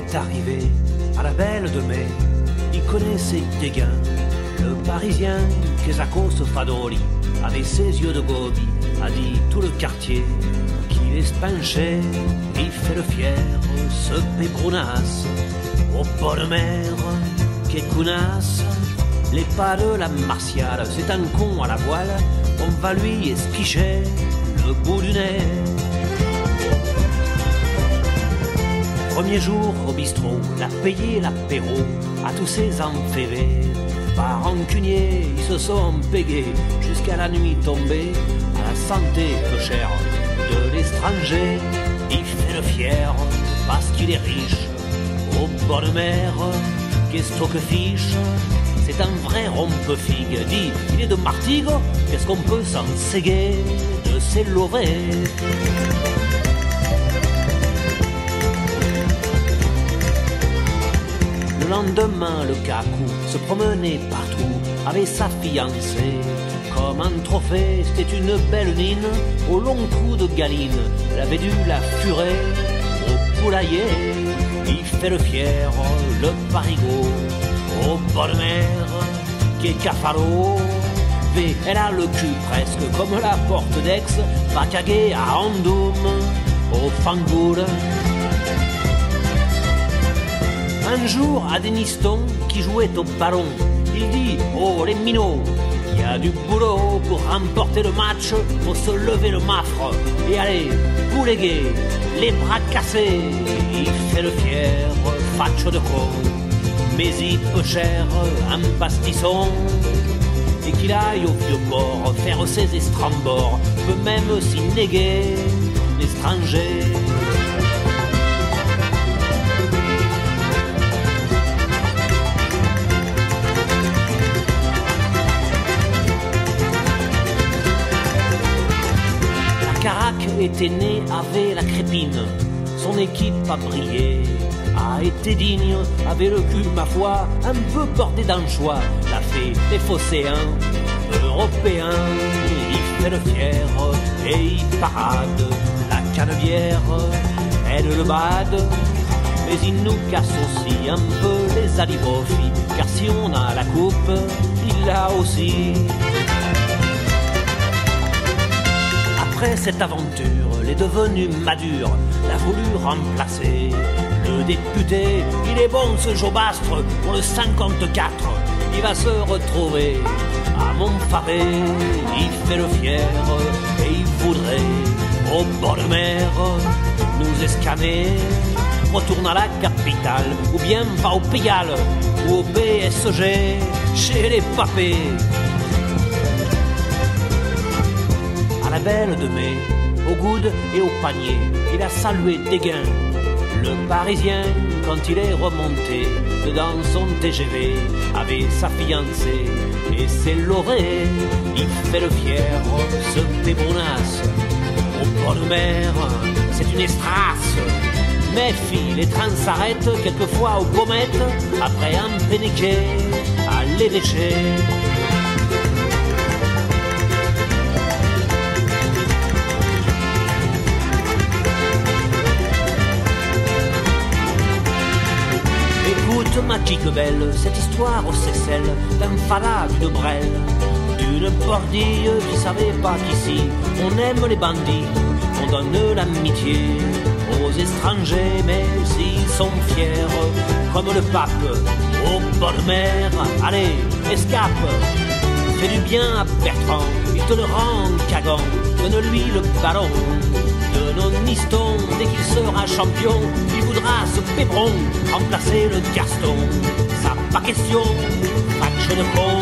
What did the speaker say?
est arrivé à la Belle de Mai, il connaissait dégain. Le Parisien que Zacos Fadoli, avec ses yeux de gobi, a dit tout le quartier qu'il est penché. Il fait le fier, ce pébrounasse, au bord de mer, qu'est counasse. Les pas de la martiale, c'est un con à la voile, on va lui esquicher le bout du nez. Premier jour au bistrot, l'a payé l'apéro à tous ses enferrés. Par rancunier, ils se sont payés jusqu'à la nuit tombée. À la santé peu chère de l'étranger, il fait le fier parce qu'il est riche. Au bord de mer, qu'est-ce que fiche? C'est un vrai rompe-figue, dit, il est de Martigues, qu'est-ce qu'on peut s'en séguer de ses lovés? Le lendemain, le cacou se promenait partout avec sa fiancée. Comme un trophée, c'était une belle nine au long cou de galine. Elle avait dû la furer au poulailler. Il fait le fier, le parigot, au bord de mer, qui est cafalo. Elle a le cul presque comme la porte d'Aix, Bacagé à Andoum, au Fangoul. Un jour, à Deniston, qui jouait au ballon, il dit « Oh, les minots, il y a du boulot pour remporter le match, faut se lever le mafre et aller bouléguer, les bras cassés. » Il fait le fier, facho de con, mais il peu cher, un pastisson. Et qu'il aille au vieux port faire ses estrambors, peut même s'y néguer l'étranger. Carac était né avec la crépine, son équipe a brillé, a été digne, avait le cul, ma foi, un peu bordé d'anchois, l'a fait des phocéens européens. Il fait le fier et il parade, la canebière, elle le bade, mais il nous casse aussi un peu les alibofis, car si on a la coupe, il l'a aussi. Après cette aventure, il est devenu madure, l'a voulu remplacer. Le député, il est bon ce Jobastre, pour le 54, il va se retrouver à Montfaré. Il fait le fier et il voudrait, au bord de mer, nous escaner. Retourne à la capitale, ou bien va au Pigalle, ou au PSG, chez les papés. À la Belle de Mai, au coude et au panier, il a salué dégain le Parisien quand il est remonté dedans son TGV avec sa fiancée et ses laurets. Il fait le fier, ce pébrounasse, au bord de mer, c'est une estrace. Méfie, les trains s'arrêtent quelquefois aux pommettes après un péniquet à l'évêché. Écoute ma chique belle, cette histoire au Seychelles d'un fada, d'une brêle, d'une bordille qui savait pas qu'ici on aime les bandits, on donne l'amitié aux étrangers, mais s'ils sont fiers comme le pape au bord de mer. Allez, escape, fais du bien à Bertrand, il te le rend cagant, donne-lui le ballon de nos nistons. Dès qu'il sera champion, il voudra ce pébron remplacer le Gaston. Ça pas question, match de con.